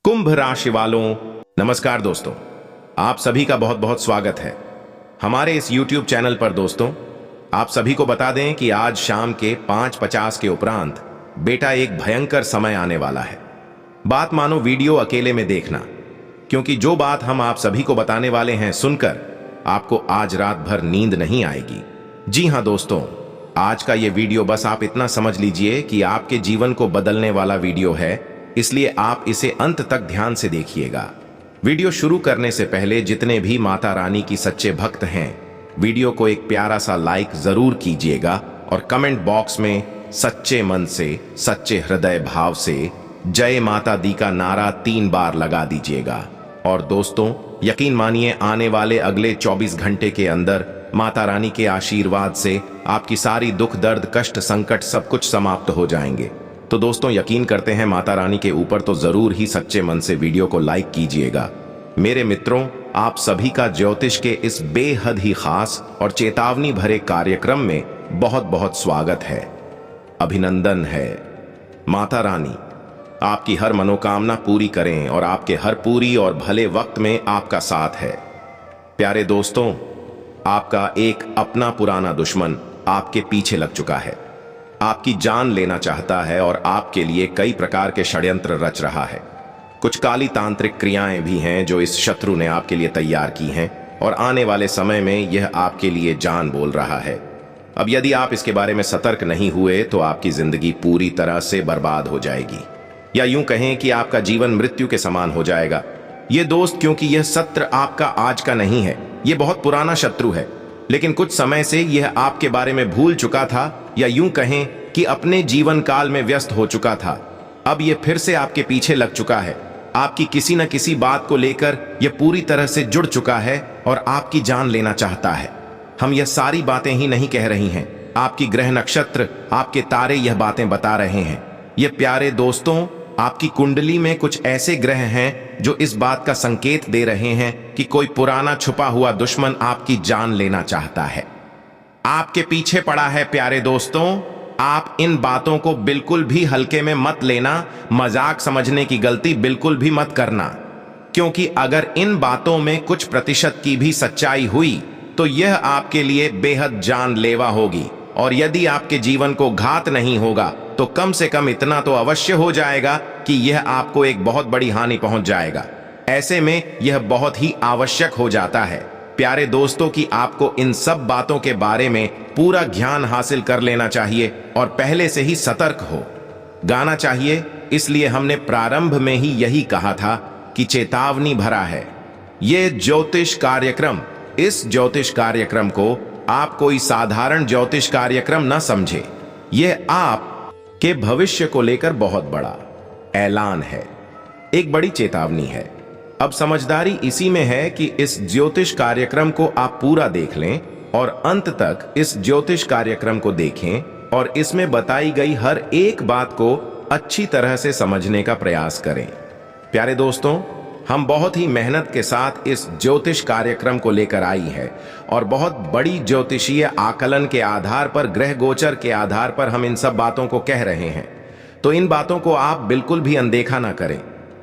कुंभ राशि वालों, नमस्कार दोस्तों। आप सभी का बहुत बहुत स्वागत है हमारे इस YouTube चैनल पर। दोस्तों, आप सभी को बता दें कि आज शाम के 5:50 के उपरांत बेटा एक भयंकर समय आने वाला है। बात मानो वीडियो अकेले में देखना, क्योंकि जो बात हम आप सभी को बताने वाले हैं सुनकर आपको आज रात भर नींद नहीं आएगी। जी हां दोस्तों, आज का ये वीडियो बस आप इतना समझ लीजिए कि आपके जीवन को बदलने वाला वीडियो है, इसलिए आप इसे अंत तक ध्यान से देखिएगा। वीडियो शुरू करने से पहले जितने भी माता रानी की सच्चे भक्त हैं, वीडियो को एक प्यारा सा लाइक जरूर कीजिएगा और कमेंट बॉक्स में सच्चे मन से, सच्चे हृदय भाव से जय माता दी का नारा 3 बार लगा दीजिएगा। और दोस्तों, यकीन मानिए, आने वाले अगले 24 घंटे के अंदर माता रानी के आशीर्वाद से आपकी सारी दुख दर्द कष्ट संकट सब कुछ समाप्त हो जाएंगे। तो दोस्तों, यकीन करते हैं माता रानी के ऊपर तो जरूर ही सच्चे मन से वीडियो को लाइक कीजिएगा। मेरे मित्रों, आप सभी का ज्योतिष के इस बेहद ही खास और चेतावनी भरे कार्यक्रम में बहुत बहुत स्वागत है, अभिनंदन है। माता रानी आपकी हर मनोकामना पूरी करें और आपके हर पूरी और भले वक्त में आपका साथ है। प्यारे दोस्तों, आपका एक अपना पुराना दुश्मन आपके पीछे लग चुका है, आपकी जान लेना चाहता है और आपके लिए कई प्रकार के षड्यंत्र रच रहा है। कुछ काली तांत्रिक क्रियाएं भी हैं जो इस शत्रु ने आपके लिए तैयार की हैं और आने वाले समय में यह आपके लिए जान बोल रहा है। अब यदि आप इसके बारे में सतर्क नहीं हुए तो आपकी जिंदगी पूरी तरह से बर्बाद हो जाएगी, या यूं कहें कि आपका जीवन मृत्यु के समान हो जाएगा। ये दोस्त, क्योंकि यह सत्र आपका आज का नहीं है, यह बहुत पुराना शत्रु है, लेकिन कुछ समय से यह आपके बारे में भूल चुका था, या यूं कहें कि अपने जीवन काल में व्यस्त हो चुका था। अब यह फिर से आपके पीछे लग चुका है, आपकी किसी न किसी बात को लेकर यह पूरी तरह से जुड़ चुका है और आपकी जान लेना चाहता है। हम यह सारी बातें ही नहीं कह रही हैं, आपकी ग्रह नक्षत्र, आपके तारे यह बातें बता रहे हैं। ये प्यारे दोस्तों, आपकी कुंडली में कुछ ऐसे ग्रह हैं जो इस बात का संकेत दे रहे हैं कि कोई पुराना छुपा हुआ दुश्मन आपकी जान लेना चाहता है, आपके पीछे पड़ा है। प्यारे दोस्तों, आप इन बातों को बिल्कुल भी हल्के में मत लेना, मजाक समझने की गलती बिल्कुल भी मत करना, क्योंकि अगर इन बातों में कुछ प्रतिशत की भी सच्चाई हुई तो यह आपके लिए बेहद जानलेवा होगी। और यदि आपके जीवन को घात नहीं होगा तो कम से कम इतना तो अवश्य हो जाएगा कि यह आपको एक बहुत बड़ी हानि पहुंच जाएगा। ऐसे में यह बहुत ही आवश्यक हो जाता है प्यारे दोस्तों कि आपको इन सब बातों के बारे में पूरा ज्ञान हासिल कर लेना चाहिए और पहले से ही सतर्क हो गाना चाहिए। इसलिए हमने प्रारंभ में ही यही कहा था कि चेतावनी भरा है ये ज्योतिष कार्यक्रम। इस ज्योतिष कार्यक्रम को आप कोई साधारण ज्योतिष कार्यक्रम न समझे, यह आप के भविष्य को लेकर बहुत बड़ा ऐलान है, एक बड़ी चेतावनी है। अब समझदारी इसी में है कि इस ज्योतिष कार्यक्रम को आप पूरा देख लें और अंत तक इस ज्योतिष कार्यक्रम को देखें और इसमें बताई गई हर एक बात को अच्छी तरह से समझने का प्रयास करें। प्यारे दोस्तों, हम बहुत ही मेहनत के साथ इस ज्योतिष कार्यक्रम को लेकर आई है और बहुत बड़ी ज्योतिषीय आकलन के आधार पर, ग्रह गोचर के आधार पर हम इन सब बातों को कह रहे हैं। तो इन बातों को आप बिल्कुल भी अनदेखा ना करें।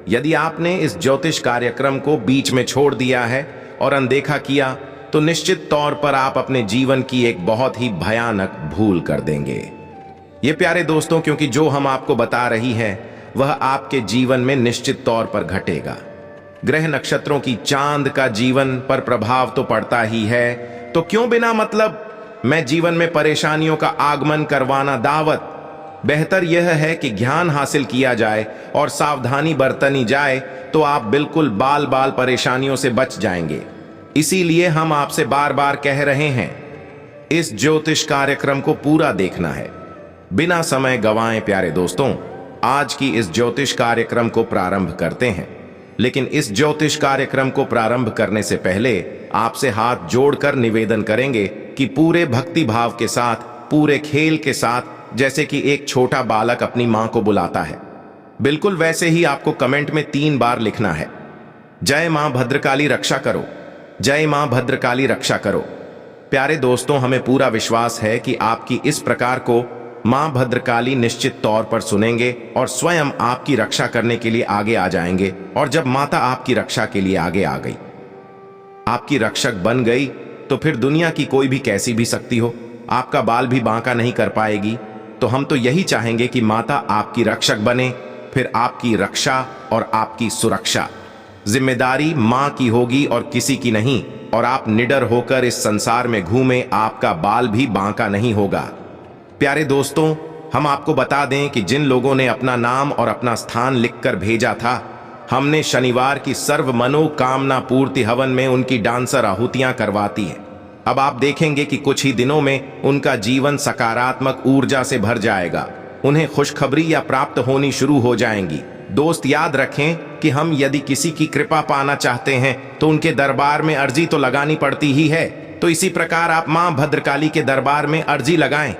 यदि आपने इस ज्योतिष कार्यक्रम को बीच में छोड़ दिया है और अनदेखा किया तो निश्चित तौर पर आप अपने जीवन की एक बहुत ही भयानक भूल कर देंगे। ये प्यारे दोस्तों, क्योंकि जो हम आपको बता रही है वह आपके जीवन में निश्चित तौर पर घटेगा। ग्रह नक्षत्रों की चांद का जीवन पर प्रभाव तो पड़ता ही है, तो क्यों बिना मतलब मैं जीवन में परेशानियों का आगमन करवाना दावत। बेहतर यह है कि ज्ञान हासिल किया जाए और सावधानी बरतनी जाए तो आप बिल्कुल बाल बाल परेशानियों से बच जाएंगे। इसीलिए हम आपसे बार बार कह रहे हैं, इस ज्योतिष कार्यक्रम को पूरा देखना है। बिना समय गंवाए प्यारे दोस्तों, आज की इस ज्योतिष कार्यक्रम को प्रारंभ करते हैं। लेकिन इस ज्योतिष कार्यक्रम को प्रारंभ करने से पहले आपसे हाथ जोड़कर निवेदन करेंगे कि पूरे भक्ति भाव के साथ, पूरे खेल के साथ, जैसे कि एक छोटा बालक अपनी मां को बुलाता है, बिल्कुल वैसे ही आपको कमेंट में 3 बार लिखना है, जय मां भद्रकाली रक्षा करो, जय मां भद्रकाली रक्षा करो। प्यारे दोस्तों, हमें पूरा विश्वास है कि आपकी इस प्रकार को मां भद्रकाली निश्चित तौर पर सुनेंगे और स्वयं आपकी रक्षा करने के लिए आगे आ जाएंगे। और जब माता आपकी रक्षा के लिए आगे आ गई, आपकी रक्षक बन गई, तो फिर दुनिया की कोई भी कैसी भी शक्ति हो आपका बाल भी बांका नहीं कर पाएगी। तो हम तो यही चाहेंगे कि माता आपकी रक्षक बने, फिर आपकी रक्षा और आपकी सुरक्षा जिम्मेदारी मां की होगी और किसी की नहीं। और आप निडर होकर इस संसार में घूमें, आपका बाल भी बांका नहीं होगा। प्यारे दोस्तों, हम आपको बता दें कि जिन लोगों ने अपना नाम और अपना स्थान लिखकर भेजा था, हमने शनिवार की सर्व मनोकामना पूर्ति हवन में उनकी डांसर आहुतियां करवाती हैं। अब आप देखेंगे कि कुछ ही दिनों में उनका जीवन सकारात्मक ऊर्जा से भर जाएगा। उन्हें खुशखबरी या प्राप्त होनी शुरू हो जाएंगी। दोस्त, याद रखें कि हम यदि किसी की कृपा पाना चाहते हैं तो उनके दरबार में अर्जी तो लगानी पड़ती ही है। तो इसी प्रकार आप मां भद्रकाली के दरबार में अर्जी लगाएं।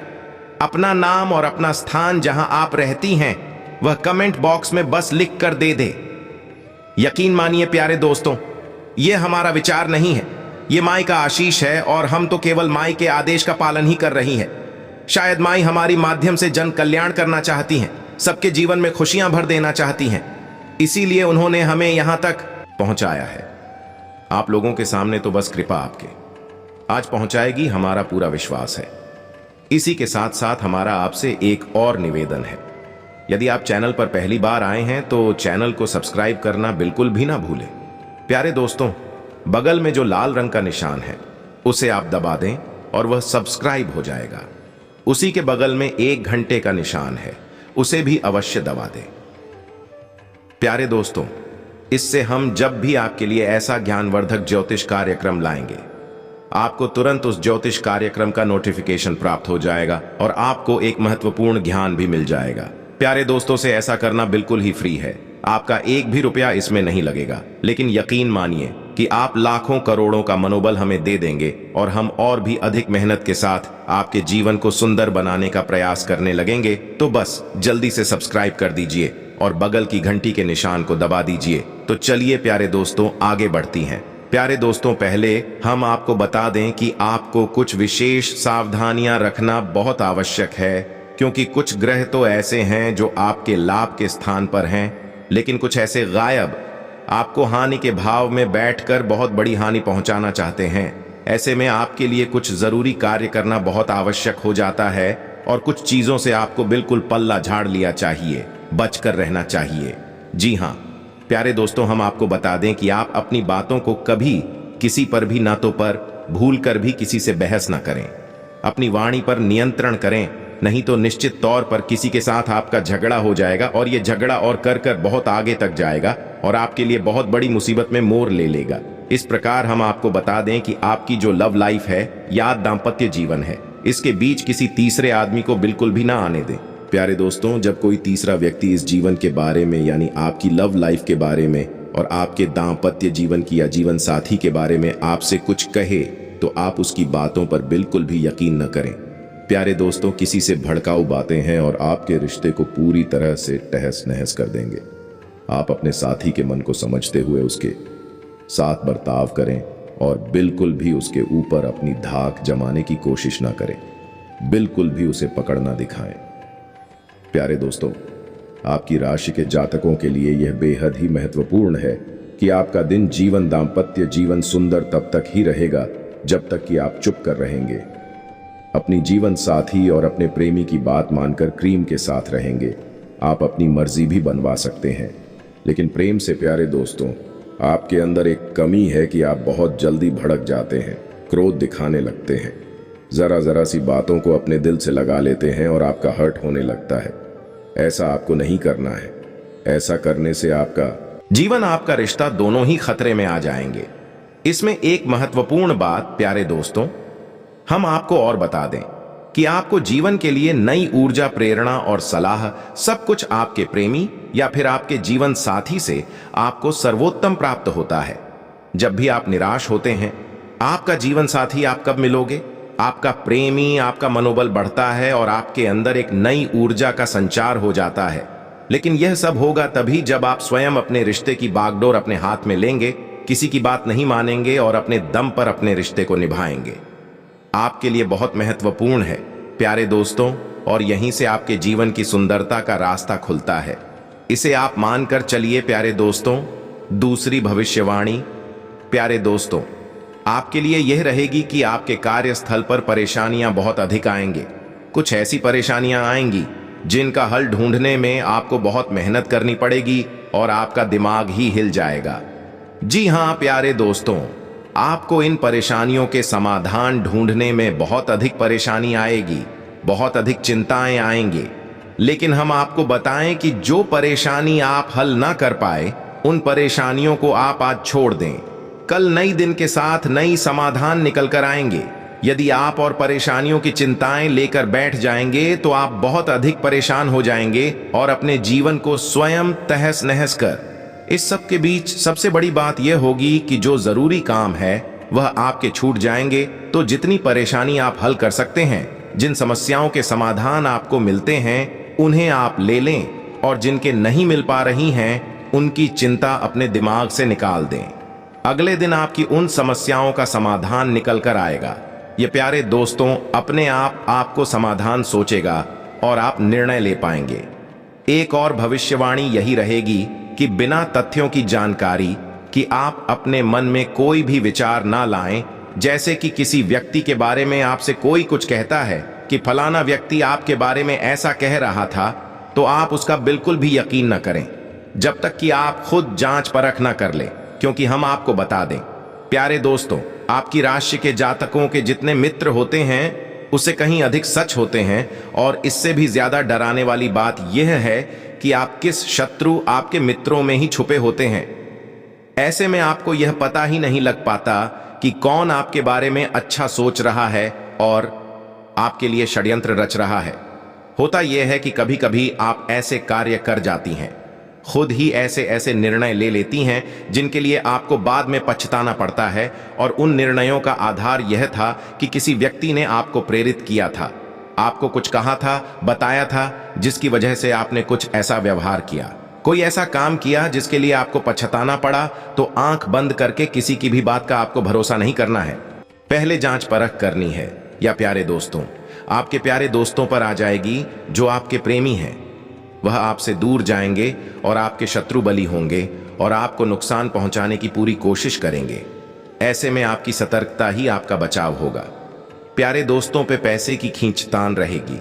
अपना नाम और अपना स्थान जहां आप रहती हैं वह कमेंट बॉक्स में बस लिख कर दे दे। यकीन मानिए प्यारे दोस्तों, यह हमारा विचार नहीं है, ये माई का आशीष है और हम तो केवल माई के आदेश का पालन ही कर रही हैं। शायद माई हमारी माध्यम से जन कल्याण करना चाहती हैं, सबके जीवन में खुशियां भर देना चाहती हैं, इसीलिए उन्होंने हमें यहां तक पहुंचाया है। आप लोगों के सामने तो बस कृपा आपके आज पहुंचाएगी, हमारा पूरा विश्वास है। इसी के साथ साथ हमारा आपसे एक और निवेदन है, यदि आप चैनल पर पहली बार आए हैं तो चैनल को सब्सक्राइब करना बिल्कुल भी ना भूलें। प्यारे दोस्तों, बगल में जो लाल रंग का निशान है उसे आप दबा दें और वह सब्सक्राइब हो जाएगा। उसी के बगल में 1 घंटे का निशान है, उसे भी अवश्य दबा दें। प्यारे दोस्तों, इससे हम जब भी आपके लिए ऐसा ज्ञानवर्धक ज्योतिष कार्यक्रम लाएंगे, आपको तुरंत उस ज्योतिष कार्यक्रम का नोटिफिकेशन प्राप्त हो जाएगा और आपको एक महत्वपूर्ण ज्ञान भी मिल जाएगा। प्यारे दोस्तों, से ऐसा करना बिल्कुल ही फ्री है, आपका एक भी रुपया इसमें नहीं लगेगा। लेकिन यकीन मानिए कि आप लाखों करोड़ों का मनोबल हमें दे देंगे और हम और भी अधिक मेहनत के साथ आपके जीवन को सुंदर बनाने का प्रयास करने लगेंगे। तो बस जल्दी से सब्सक्राइब कर दीजिए और बगल की घंटी के निशान को दबा दीजिए। तो चलिए प्यारे दोस्तों, आगे बढ़ती हैं। प्यारे दोस्तों, पहले हम आपको बता दें कि आपको कुछ विशेष सावधानियां रखना बहुत आवश्यक है, क्योंकि कुछ ग्रह तो ऐसे हैं जो आपके लाभ के स्थान पर हैं, लेकिन कुछ ऐसे गायब आपको हानि के भाव में बैठकर बहुत बड़ी हानि पहुंचाना चाहते हैं। ऐसे में आपके लिए कुछ जरूरी कार्य करना बहुत आवश्यक हो जाता है और कुछ चीजों से आपको बिल्कुल पल्ला झाड़ लिया चाहिए, बचकर रहना चाहिए। जी हाँ प्यारे दोस्तों, हम आपको बता दें कि आप अपनी बातों को कभी किसी पर भी ना तो पर भूल कर भी किसी से बहस ना करें। अपनी वाणी पर नियंत्रण करें, नहीं तो निश्चित तौर पर किसी के साथ आपका झगड़ा हो जाएगा और ये झगड़ा और कर बहुत आगे तक जाएगा और आपके लिए बहुत बड़ी मुसीबत में मोड़ ले लेगा। इस प्रकार हम आपको बता दें कि आपकी जो लव लाइफ है या दाम्पत्य जीवन है, इसके बीच किसी तीसरे आदमी को बिल्कुल भी ना आने दें। प्यारे दोस्तों, जब कोई तीसरा व्यक्ति इस जीवन के बारे में, यानी आपकी लव लाइफ के बारे में और आपके दाम्पत्य जीवन की या जीवन साथी के बारे में आपसे कुछ कहे, तो आप उसकी बातों पर बिल्कुल भी यकीन न करें। प्यारे दोस्तों, किसी से भड़काऊ बातें हैं और आपके रिश्ते को पूरी तरह से तहस नहस कर देंगे। आप अपने साथी के मन को समझते हुए उसके साथ बर्ताव करें और बिल्कुल भी उसके ऊपर अपनी धाक जमाने की कोशिश ना करें, बिल्कुल भी उसे पकड़ना दिखाएं। प्यारे दोस्तों, आपकी राशि के जातकों के लिए यह बेहद ही महत्वपूर्ण है कि आपका दिन जीवन दाम्पत्य जीवन सुंदर तब तक ही रहेगा जब तक कि आप चुप कर रहेंगे, अपनी जीवन साथी और अपने प्रेमी की बात मानकर क्रीम के साथ रहेंगे। आप अपनी मर्जी भी बनवा सकते हैं, लेकिन प्रेम से प्यारे दोस्तों, आपके अंदर एक कमी है कि आप बहुत जल्दी भड़क जाते हैं, क्रोध दिखाने लगते हैं, जरा सी बातों को अपने दिल से लगा लेते हैं और आपका हर्ट होने लगता है। ऐसा आपको नहीं करना है। ऐसा करने से आपका जीवन, आपका रिश्ता दोनों ही खतरे में आ जाएंगे। इसमें एक महत्वपूर्ण बात प्यारे दोस्तों हम आपको और बता दें कि आपको जीवन के लिए नई ऊर्जा, प्रेरणा और सलाह सब कुछ आपके प्रेमी या फिर आपके जीवन साथी से आपको सर्वोत्तम प्राप्त होता है। जब भी आप निराश होते हैं, आपका जीवन साथी आप कब मिलोगे? आपका प्रेमी, आपका मनोबल बढ़ता है और आपके अंदर एक नई ऊर्जा का संचार हो जाता है। लेकिन यह सब होगा तभी जब आप स्वयं अपने रिश्ते की बागडोर अपने हाथ में लेंगे, किसी की बात नहीं मानेंगे और अपने दम पर अपने रिश्ते को निभाएंगे। आपके लिए बहुत महत्वपूर्ण है प्यारे दोस्तों और यहीं से आपके जीवन की सुंदरता का रास्ता खुलता है। इसे आप मानकर चलिए प्यारे दोस्तों। दूसरी भविष्यवाणी प्यारे दोस्तों, आपके लिए यह रहेगी कि आपके कार्यस्थल पर परेशानियां बहुत अधिक आएंगे। कुछ ऐसी परेशानियां आएंगी जिनका हल ढूंढने में आपको बहुत मेहनत करनी पड़ेगी और आपका दिमाग ही हिल जाएगा। जी हां प्यारे दोस्तों, आपको इन परेशानियों के समाधान ढूंढने में बहुत अधिक परेशानी आएगी, बहुत अधिक चिंताएं आएंगी। लेकिन हम आपको बताएं कि जो परेशानी आप हल ना कर पाए, उन परेशानियों को आप आज छोड़ दें। कल नई दिन के साथ नई समाधान निकल कर आएंगे। यदि आप और परेशानियों की चिंताएं लेकर बैठ जाएंगे तो आप बहुत अधिक परेशान हो जाएंगे और अपने जीवन को स्वयं तहस नहस कर। इस सब के बीच सबसे बड़ी बात यह होगी कि जो जरूरी काम है वह आपके छूट जाएंगे। तो जितनी परेशानी आप हल कर सकते हैं, जिन समस्याओं के समाधान आपको मिलते हैं, उन्हें आप ले लें और जिनके नहीं मिल पा रही हैं, उनकी चिंता अपने दिमाग से निकाल दें। अगले दिन आपकी उन समस्याओं का समाधान निकल कर आएगा। ये प्यारे दोस्तों, अपने आप आपको समाधान सोचेगा और आप निर्णय ले पाएंगे। एक और भविष्यवाणी यही रहेगी कि बिना तथ्यों की जानकारी कि आप अपने मन में कोई भी विचार ना लाएं। जैसे कि किसी व्यक्ति के बारे में आपसे कोई कुछ कहता है कि फलाना व्यक्ति आपके बारे में ऐसा कह रहा था, तो आप उसका बिल्कुल भी यकीन न करें जब तक कि आप खुद जांच परख न कर लें। क्योंकि हम आपको बता दें प्यारे दोस्तों, आपकी राशि के जातकों के जितने मित्र होते हैं उससे कहीं अधिक सच होते हैं। और इससे भी ज्यादा डराने वाली बात यह है कि आप किस शत्रु आपके मित्रों में ही छुपे होते हैं। ऐसे में आपको यह पता ही नहीं लग पाता कि कौन आपके बारे में अच्छा सोच रहा है और आपके लिए षड्यंत्र रच रहा है। होता यह है कि कभी कभी आप ऐसे कार्य कर जाती हैं, खुद ही ऐसे ऐसे निर्णय ले लेती हैं जिनके लिए आपको बाद में पछताना पड़ता है। और उन निर्णयों का आधार यह था कि किसी व्यक्ति ने आपको प्रेरित किया था, आपको कुछ कहा था, बताया था, जिसकी वजह से आपने कुछ ऐसा व्यवहार किया, कोई ऐसा काम किया जिसके लिए आपको पछताना पड़ा। तो आंख बंद करके किसी की भी बात का आपको भरोसा नहीं करना है, पहले जांच परख करनी है। या प्यारे दोस्तों, आपके प्यारे दोस्तों पर आ जाएगी जो आपके प्रेमी हैं। वह आपसे दूर जाएंगे और आपके शत्रु बली होंगे और आपको नुकसान पहुंचाने की पूरी कोशिश करेंगे। ऐसे में आपकी सतर्कता ही आपका बचाव होगा। प्यारे दोस्तों पे पैसे की खींचतान रहेगी।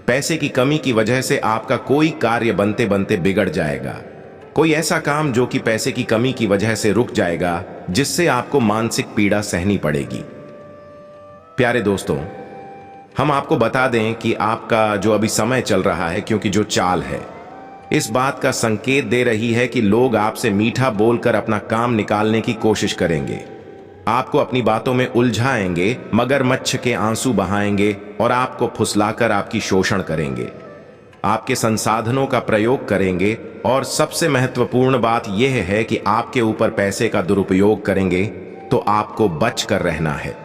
पैसे की कमी की वजह से आपका कोई कार्य बनते बनते बिगड़ जाएगा। कोई ऐसा काम जो कि पैसे की कमी की वजह से रुक जाएगा, जिससे आपको मानसिक पीड़ा सहनी पड़ेगी। प्यारे दोस्तों, हम आपको बता दें कि आपका जो अभी समय चल रहा है, क्योंकि जो चाल है इस बात का संकेत दे रही है कि लोग आपसे मीठा बोलकर अपना काम निकालने की कोशिश करेंगे, आपको अपनी बातों में उलझाएंगे, मगरमच्छ के आंसू बहाएंगे और आपको फुसलाकर आपकी शोषण करेंगे, आपके संसाधनों का प्रयोग करेंगे। और सबसे महत्वपूर्ण बात यह है कि आपके ऊपर पैसे का दुरुपयोग करेंगे। तो आपको बच कर रहना है।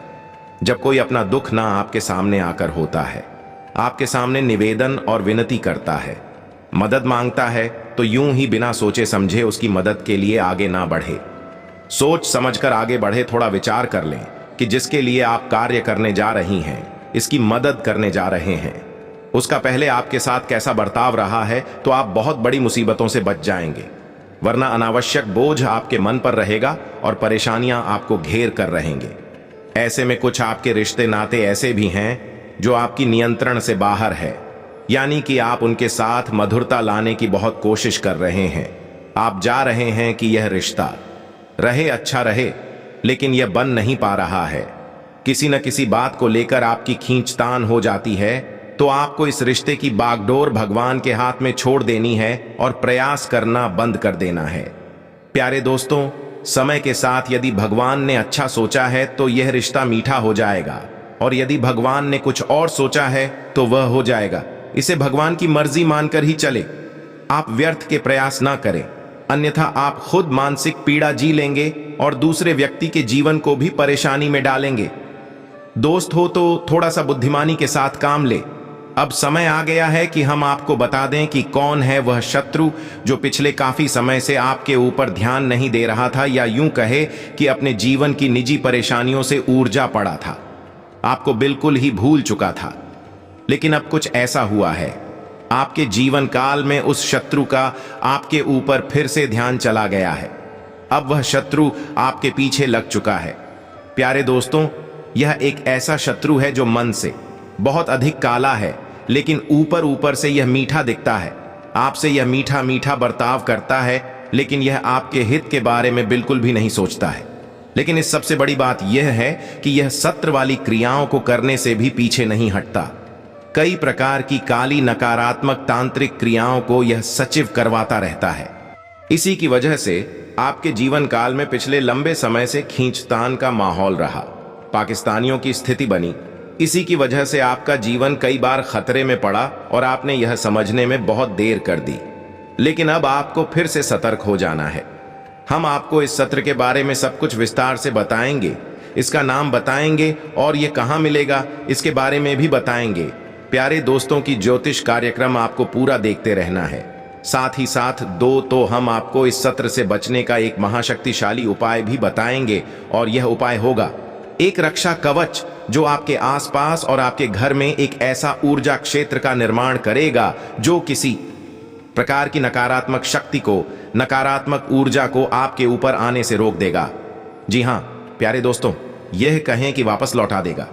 जब कोई अपना दुख ना आपके सामने आकर होता है, आपके सामने निवेदन और विनती करता है, मदद मांगता है, तो यूं ही बिना सोचे समझे उसकी मदद के लिए आगे ना बढ़े। सोच समझकर आगे बढ़े। थोड़ा विचार कर लें कि जिसके लिए आप कार्य करने जा रही हैं, इसकी मदद करने जा रहे हैं, उसका पहले आपके साथ कैसा बर्ताव रहा है, तो आप बहुत बड़ी मुसीबतों से बच जाएंगे। वरना अनावश्यक बोझ आपके मन पर रहेगा और परेशानियां आपको घेर कर रहेंगे। ऐसे में कुछ आपके रिश्ते नाते ऐसे भी हैं जो आपकी नियंत्रण से बाहर है, यानी कि आप उनके साथ मधुरता लाने की बहुत कोशिश कर रहे हैं। आप जा रहे हैं कि यह रिश्ता रहे, अच्छा रहे, लेकिन यह बन नहीं पा रहा है। किसी न किसी बात को लेकर आपकी खींचतान हो जाती है। तो आपको इस रिश्ते की बागडोर भगवान के हाथ में छोड़ देनी है और प्रयास करना बंद कर देना है। प्यारे दोस्तों, समय के साथ यदि भगवान ने अच्छा सोचा है तो यह रिश्ता मीठा हो जाएगा, और यदि भगवान ने कुछ और सोचा है तो वह हो जाएगा। इसे भगवान की मर्जी मानकर ही चले। आप व्यर्थ के प्रयास ना करें, अन्यथा आप खुद मानसिक पीड़ा जी लेंगे और दूसरे व्यक्ति के जीवन को भी परेशानी में डालेंगे। दोस्त हो तो थोड़ा सा बुद्धिमानी के साथ काम ले। अब समय आ गया है कि हम आपको बता दें कि कौन है वह शत्रु जो पिछले काफी समय से आपके ऊपर ध्यान नहीं दे रहा था, या यूं कहे कि अपने जीवन की निजी परेशानियों से ऊर्जा पड़ा था, आपको बिल्कुल ही भूल चुका था। लेकिन अब कुछ ऐसा हुआ है, आपके जीवन काल में उस शत्रु का आपके ऊपर फिर से ध्यान चला गया है। अब वह शत्रु आपके पीछे लग चुका है। प्यारे दोस्तों, यह एक ऐसा शत्रु है जो मन से बहुत अधिक काला है, लेकिन ऊपर ऊपर से यह मीठा दिखता है। आपसे यह मीठा मीठा बर्ताव करता है, लेकिन यह आपके हित के बारे में बिल्कुल भी नहीं सोचता है। लेकिन इस सबसे बड़ी बात यह है कि यह सत्र वाली क्रियाओं को करने से भी पीछे नहीं हटता। कई प्रकार की काली नकारात्मक तांत्रिक क्रियाओं को यह सचिव करवाता रहता है। इसी की वजह से आपके जीवन काल में पिछले लंबे समय से खींचतान का माहौल रहा, पाकिस्तानियों की स्थिति बनी। इसी की वजह से आपका जीवन कई बार खतरे में पड़ा और आपने यह समझने में बहुत देर कर दी। लेकिन अब आपको फिर से सतर्क हो जाना है। हम आपको इस सत्र के बारे में सब कुछ विस्तार से बताएंगे, इसका नाम बताएंगे और ये कहाँ मिलेगा इसके बारे में भी बताएंगे। प्यारे दोस्तों, की ज्योतिष कार्यक्रम आपको पूरा देखते रहना है। साथ ही साथ तो हम आपको इस सत्र से बचने का एक महाशक्तिशाली उपाय भी बताएंगे, और यह उपाय होगा एक रक्षा कवच जो आपके आसपास और आपके घर में एक ऐसा ऊर्जा क्षेत्र का निर्माण करेगा जो किसी प्रकार की नकारात्मक शक्ति को, नकारात्मक ऊर्जा को आपके ऊपर आने से रोक देगा। जी हां प्यारे दोस्तों, यह कहें कि वापस लौटा देगा।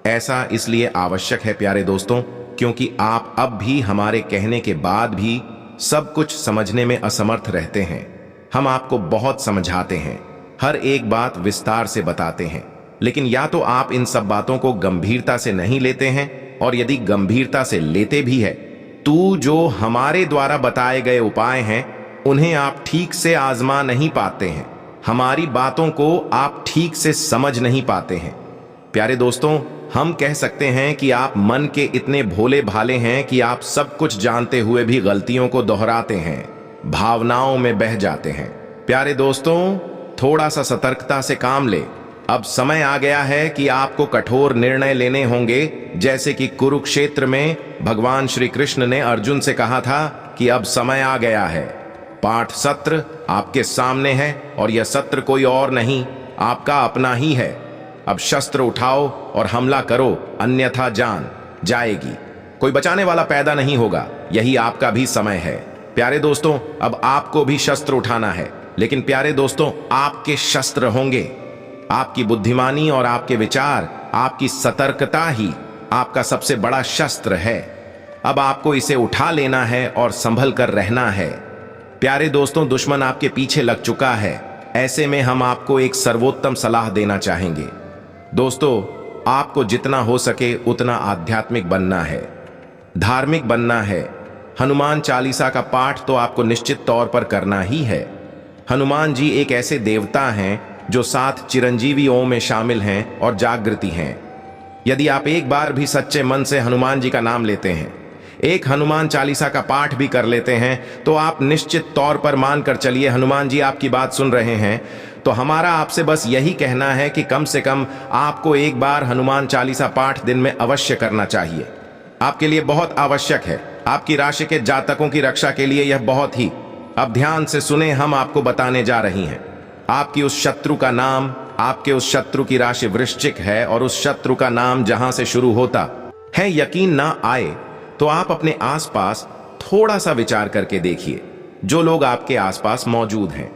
ऐसा इसलिए आवश्यक है प्यारे दोस्तों, क्योंकि आप अब भी हमारे कहने के बाद भी सब कुछ समझने में असमर्थ रहते हैं। हम आपको बहुत समझाते हैं, हर एक बात विस्तार से बताते हैं, लेकिन या तो आप इन सब बातों को गंभीरता से नहीं लेते हैं, और यदि गंभीरता से लेते भी है तो जो हमारे द्वारा बताए गए उपाय हैं उन्हें आप ठीक से आजमा नहीं पाते हैं, हमारी बातों को आप ठीक से समझ नहीं पाते हैं। प्यारे दोस्तों, हम कह सकते हैं कि आप मन के इतने भोले भाले हैं कि आप सब कुछ जानते हुए भी गलतियों को दोहराते हैं, भावनाओं में बह जाते हैं। प्यारे दोस्तों, थोड़ा सा सतर्कता से काम ले। अब समय आ गया है कि आपको कठोर निर्णय लेने होंगे, जैसे कि कुरुक्षेत्र में भगवान श्री कृष्ण ने अर्जुन से कहा था कि अब समय आ गया है। पाठ सत्र आपके सामने है, और यह सत्र कोई और नहीं, आपका अपना ही है। अब शस्त्र उठाओ और हमला करो, अन्यथा जान जाएगी। कोई बचाने वाला पैदा नहीं होगा, यही आपका भी समय है। प्यारे दोस्तों, अब आपको भी शस्त्र उठाना है, लेकिन प्यारे दोस्तों, आपके शस्त्र होंगे आपकी बुद्धिमानी और आपके विचार, आपकी सतर्कता ही आपका सबसे बड़ा शस्त्र है। अब आपको इसे उठा लेना है और संभल कर रहना है। प्यारे दोस्तों, दुश्मन आपके पीछे लग चुका है। ऐसे में हम आपको एक सर्वोत्तम सलाह देना चाहेंगे। दोस्तों, आपको जितना हो सके उतना आध्यात्मिक बनना है, धार्मिक बनना है। हनुमान चालीसा का पाठ तो आपको निश्चित तौर पर करना ही है। हनुमान जी एक ऐसे देवता हैं जो 7 चिरंजीवियों में शामिल हैं और जागृति हैं। यदि आप एक बार भी सच्चे मन से हनुमान जी का नाम लेते हैं, एक हनुमान चालीसा का पाठ भी कर लेते हैं, तो आप निश्चित तौर पर मानकर चलिए हनुमान जी आपकी बात सुन रहे हैं। तो हमारा आपसे बस यही कहना है कि कम से कम आपको एक बार हनुमान चालीसा पाठ दिन में अवश्य करना चाहिए। आपके लिए बहुत आवश्यक है। आपकी राशि के जातकों की रक्षा के लिए यह बहुत ही। अब ध्यान से सुने, हम आपको बताने जा रही हैं। आपकी उस शत्रु का नाम, आपके उस शत्रु की राशि वृश्चिक है, और उस शत्रु का नाम जहां से शुरू होता है, यकीन ना आए तो आप अपने आसपास थोड़ा सा विचार करके देखिए। जो लोग आपके आसपास मौजूद हैं,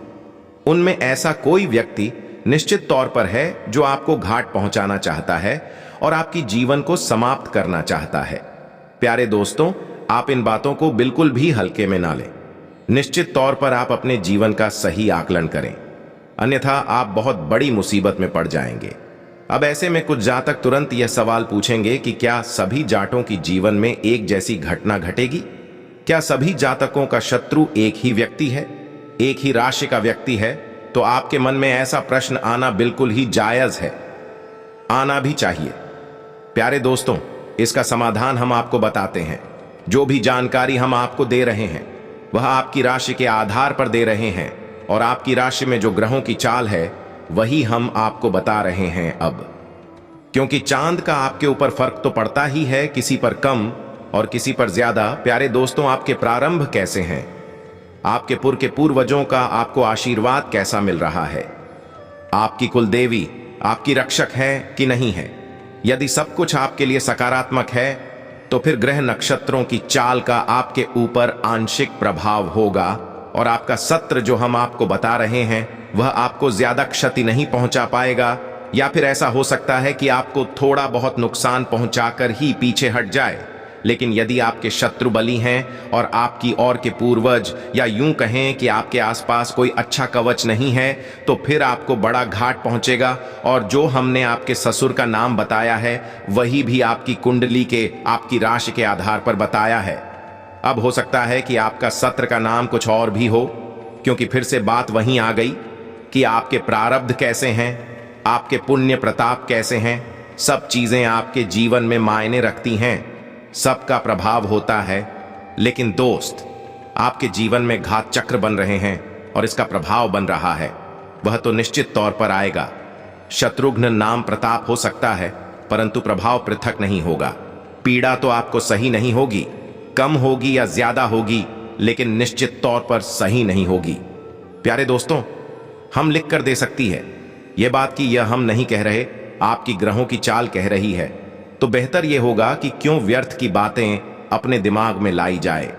उनमें ऐसा कोई व्यक्ति निश्चित तौर पर है जो आपको घाट पहुंचाना चाहता है और आपकी जीवन को समाप्त करना चाहता है। प्यारे दोस्तों, आप इन बातों को बिल्कुल भी हल्के में ना लें। निश्चित तौर पर आप अपने जीवन का सही आकलन करें, अन्यथा आप बहुत बड़ी मुसीबत में पड़ जाएंगे। अब ऐसे में कुछ जातक तुरंत यह सवाल पूछेंगे कि क्या सभी जाटों की जीवन में एक जैसी घटना घटेगी? क्या सभी जातकों का शत्रु एक ही व्यक्ति है, एक ही राशि का व्यक्ति है? तो आपके मन में ऐसा प्रश्न आना बिल्कुल ही जायज है, आना भी चाहिए। प्यारे दोस्तों, इसका समाधान हम आपको बताते हैं। जो भी जानकारी हम आपको दे रहे हैं वह आपकी राशि के आधार पर दे रहे हैं, और आपकी राशि में जो ग्रहों की चाल है वही हम आपको बता रहे हैं। अब क्योंकि चांद का आपके ऊपर फर्क तो पड़ता ही है, किसी पर कम और किसी पर ज्यादा। प्यारे दोस्तों, आपके प्रारंभ कैसे हैं? आपके पूर्वजों का आपको आशीर्वाद कैसा मिल रहा है? आपकी कुल देवी आपकी रक्षक है कि नहीं है? यदि सब कुछ आपके लिए सकारात्मक है तो फिर ग्रह नक्षत्रों की चाल का आपके ऊपर आंशिक प्रभाव होगा और आपका सत्र जो हम आपको बता रहे हैं वह आपको ज्यादा क्षति नहीं पहुंचा पाएगा, या फिर ऐसा हो सकता है कि आपको थोड़ा बहुत नुकसान पहुंचाकर ही पीछे हट जाए। लेकिन यदि आपके शत्रु बली हैं और आपकी ओर के पूर्वज, या यूं कहें कि आपके आसपास कोई अच्छा कवच नहीं है, तो फिर आपको बड़ा घाट पहुंचेगा। और जो हमने आपके ससुर का नाम बताया है वही भी आपकी कुंडली के, आपकी राशि के आधार पर बताया है। अब हो सकता है कि आपका सत्र का नाम कुछ और भी हो, क्योंकि फिर से बात वहीं आ गई कि आपके प्रारब्ध कैसे हैं, आपके पुण्य प्रताप कैसे हैं। सब चीजें आपके जीवन में मायने रखती हैं, सबका प्रभाव होता है। लेकिन दोस्त, आपके जीवन में घात चक्र बन रहे हैं और इसका प्रभाव बन रहा है, वह तो निश्चित तौर पर आएगा। शत्रुघ्न नाम प्रताप हो सकता है, परंतु प्रभाव पृथक नहीं होगा। पीड़ा तो आपको सही नहीं होगी, कम होगी या ज्यादा होगी, लेकिन निश्चित तौर पर सही नहीं होगी। प्यारे दोस्तों, हम लिख कर दे सकती है यह बात कि यह हम नहीं कह रहे, आपकी ग्रहों की चाल कह रही है। तो बेहतर यह होगा कि क्यों व्यर्थ की बातें अपने दिमाग में लाई जाए।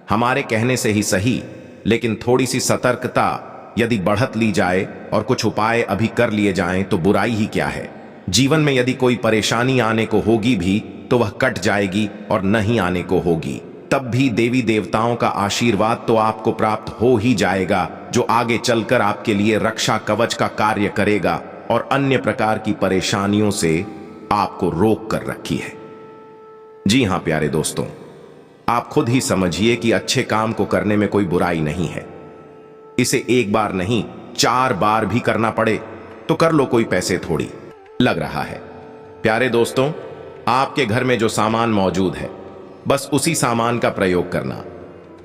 हमारे कहने से ही सही, लेकिन थोड़ी सी सतर्कता यदि बढ़त ली जाए और कुछ उपाय अभी कर लिए जाएं तो बुराई ही क्या है। जीवन में यदि कोई परेशानी आने को होगी भी तो वह कट जाएगी, और नहीं आने को होगी तब भी देवी देवताओं का आशीर्वाद तो आपको प्राप्त हो ही जाएगा, जो आगे चलकर आपके लिए रक्षा कवच का कार्य करेगा और अन्य प्रकार की परेशानियों से आपको रोक कर रखी है। जी हां प्यारे दोस्तों, आप खुद ही समझिए कि अच्छे काम को करने में कोई बुराई नहीं है। इसे एक बार नहीं 4 बार भी करना पड़े तो कर लो, कोई पैसे थोड़ी लग रहा है। प्यारे दोस्तों, आपके घर में जो सामान मौजूद है बस उसी सामान का प्रयोग करना।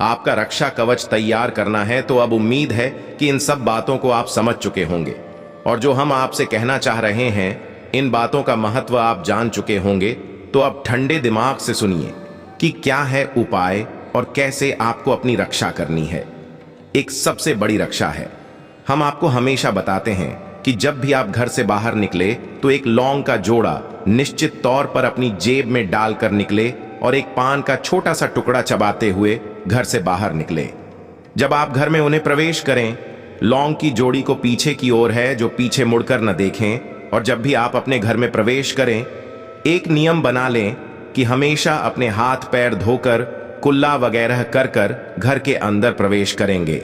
आपका रक्षा कवच तैयार करना है, तो अब उम्मीद है कि इन सब बातों को आप समझ चुके होंगे, और जो हम आपसे कहना चाह रहे हैं इन बातों का महत्व आप जान चुके होंगे। तो अब ठंडे दिमाग से सुनिए कि क्या है उपाय और कैसे आपको अपनी रक्षा करनी है। एक सबसे बड़ी रक्षा है, हम आपको हमेशा बताते हैं कि जब भी आप घर से बाहर निकले तो एक लौंग का जोड़ा निश्चित तौर पर अपनी जेब में डालकर निकले और एक पान का छोटा सा टुकड़ा चबाते हुए घर से बाहर निकले। जब आप घर में उन्हें प्रवेश करें, लौंग की जोड़ी को पीछे की ओर है जो पीछे मुड़कर न देखें। और जब भी आप अपने घर में प्रवेश करें, एक नियम बना लें कि हमेशा अपने हाथ पैर धोकर कुल्ला वगैरह कर कर घर के अंदर प्रवेश करेंगे।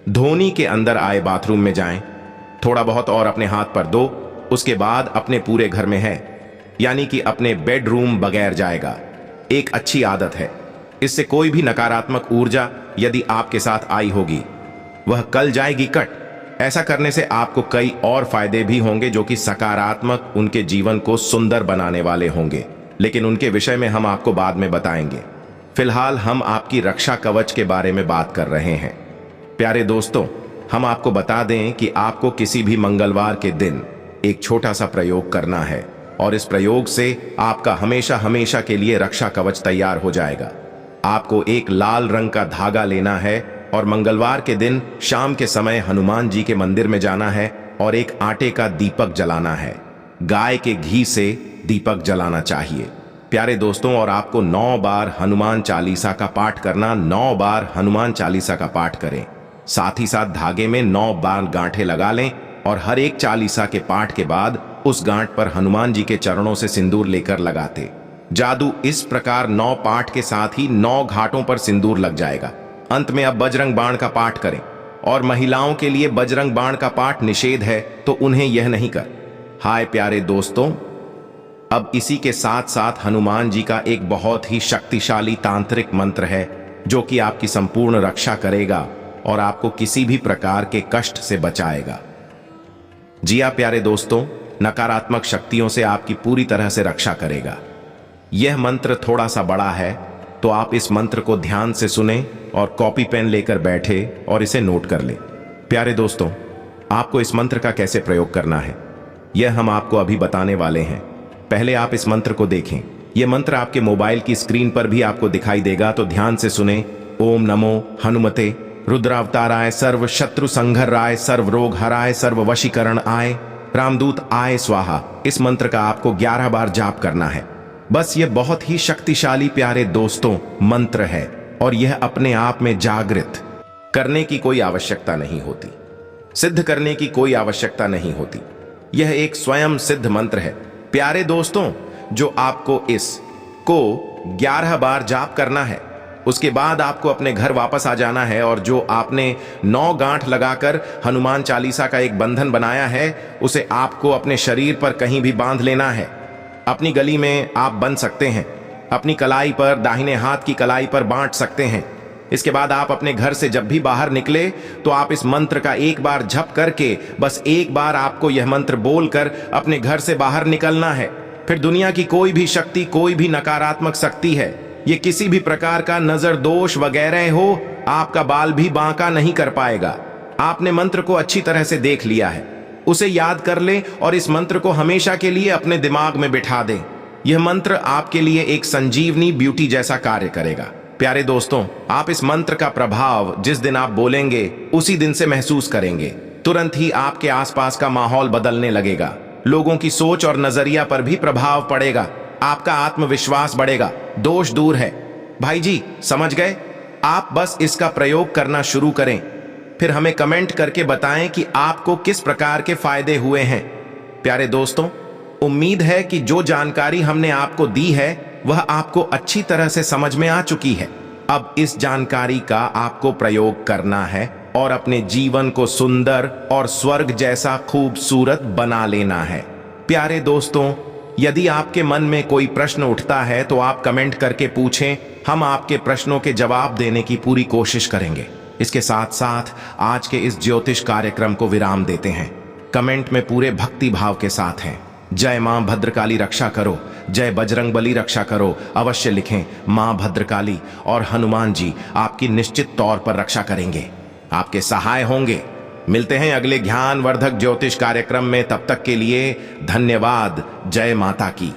धोनी के अंदर आए बाथरूम में जाएं, थोड़ा बहुत और अपने हाथ पर दो, उसके बाद अपने पूरे घर में है, यानी कि अपने बेडरूम बगैर जाएगा। एक अच्छी आदत है, इससे कोई भी नकारात्मक ऊर्जा यदि आपके साथ आई होगी वह कल जाएगी कट। ऐसा करने से आपको कई और फायदे भी होंगे जो कि सकारात्मक उनके जीवन को सुंदर बनाने वाले होंगे, लेकिन उनके विषय में हम आपको बाद में बताएंगे। फिलहाल हम आपकी रक्षा कवच के बारे में बात कर रहे हैं। प्यारे दोस्तों, हम आपको बता दें कि आपको किसी भी मंगलवार के दिन एक छोटा सा प्रयोग करना है, और इस प्रयोग से आपका हमेशा हमेशा के लिए रक्षा कवच तैयार हो जाएगा। आपको एक लाल रंग का धागा लेना है और मंगलवार के दिन शाम के समय हनुमान जी के मंदिर में जाना है और एक आटे का दीपक जलाना है। गाय के घी से दीपक जलाना चाहिए प्यारे दोस्तों। और आपको 9 बार हनुमान चालीसा का पाठ करना, 9 बार हनुमान चालीसा का पाठ करें। साथ ही साथ धागे में 9 बार गांठें लगा लें और हर एक चालीसा के पाठ के बाद उस गांठ पर हनुमान जी के चरणों से सिंदूर लेकर लगाते। जादू इस प्रकार 9 पाठ के साथ ही 9 घाटों पर सिंदूर लग जाएगा। अंत में अब बजरंग बाण का पाठ करें, और महिलाओं के लिए बजरंग बाण का पाठ निषेध है, तो उन्हें यह नहीं कर। हाय प्यारे दोस्तों, अब इसी के साथ साथ हनुमान जी का एक बहुत ही शक्तिशाली तांत्रिक मंत्र है जो कि आपकी संपूर्ण रक्षा करेगा और आपको किसी भी प्रकार के कष्ट से बचाएगा। जी हाँ प्यारे दोस्तों, नकारात्मक शक्तियों से आपकी पूरी तरह से रक्षा करेगा। यह मंत्र थोड़ा सा बड़ा है, तो आप इस मंत्र को ध्यान से सुने और कॉपी पेन लेकर बैठे और इसे नोट कर लें। प्यारे दोस्तों, आपको इस मंत्र का कैसे प्रयोग करना है यह हम आपको अभी बताने वाले हैं। पहले आप इस मंत्र को देखें। यह मंत्र आपके मोबाइल की स्क्रीन पर भी आपको दिखाई देगा, तो ध्यान से सुने। ओम नमो हनुमते रुद्रावताराय सर्व शत्रु संघर्राय सर्व रोग हराय सर्व वशीकरण आय रामदूत आय स्वाहा। इस मंत्र का आपको 11 बार जाप करना है। बस यह बहुत ही शक्तिशाली प्यारे दोस्तों मंत्र है और यह अपने आप में जागृत करने की कोई आवश्यकता नहीं होती, सिद्ध करने की कोई आवश्यकता नहीं होती। यह एक स्वयं सिद्ध मंत्र है प्यारे दोस्तों, जो आपको इसको 11 बार जाप करना है। उसके बाद आपको अपने घर वापस आ जाना है और जो आपने 9 गांठ लगाकर हनुमान चालीसा का एक बंधन बनाया है उसे आपको अपने शरीर पर कहीं भी बांध लेना है। अपनी गली में आप बंध सकते हैं, अपनी कलाई पर, दाहिने हाथ की कलाई पर बांट सकते हैं। इसके बाद आप अपने घर से जब भी बाहर निकले तो आप इस मंत्र का एक बार जप करके, बस एक बार आपको यह मंत्र बोलकर अपने घर से बाहर निकलना है। फिर दुनिया की कोई भी शक्ति, कोई भी नकारात्मक शक्ति है, ये किसी भी प्रकार का नजर दोष वगैरह हो, आपका बाल भी बांका नहीं कर पाएगा। आपने मंत्र को अच्छी तरह से देख लिया है, उसे याद कर ले और इस मंत्र को हमेशा के लिए अपने दिमाग में बिठा दें। यह मंत्र आपके लिए एक संजीवनी ब्यूटी जैसा कार्य करेगा। प्यारे दोस्तों, आप इस मंत्र का प्रभाव जिस दिन आप बोलेंगे उसी दिन से महसूस करेंगे। तुरंत ही आपके आसपास का माहौल बदलने लगेगा, लोगों की सोच और नजरिया पर भी प्रभाव पड़ेगा, आपका आत्मविश्वास बढ़ेगा, दोष दूर है। भाई जी समझ गए? आप बस इसका प्रयोग करना शुरू करें, फिर हमें कमेंट करके बताएं कि आपको किस प्रकार के फायदे हुए हैं। प्यारे दोस्तों, उम्मीद है कि जो जानकारी हमने आपको दी है वह आपको अच्छी तरह से समझ में आ चुकी है। अब इस जानकारी का आपको प्रयोग करना है और अपने जीवन को सुंदर और स्वर्ग जैसा खूबसूरत बना लेना है। प्यारे दोस्तों, यदि आपके मन में कोई प्रश्न उठता है तो आप कमेंट करके पूछें, हम आपके प्रश्नों के जवाब देने की पूरी कोशिश करेंगे। इसके साथ साथ आज के इस ज्योतिष कार्यक्रम को विराम देते हैं। कमेंट में पूरे भक्ति भाव के साथ हैं, जय मां भद्रकाली रक्षा करो, जय बजरंग बली रक्षा करो, अवश्य लिखें। मां भद्रकाली और हनुमान जी आपकी निश्चित तौर पर रक्षा करेंगे, आपके सहाय होंगे। मिलते हैं अगले ज्ञानवर्धक ज्योतिष कार्यक्रम में, तब तक के लिए धन्यवाद। जय माता की।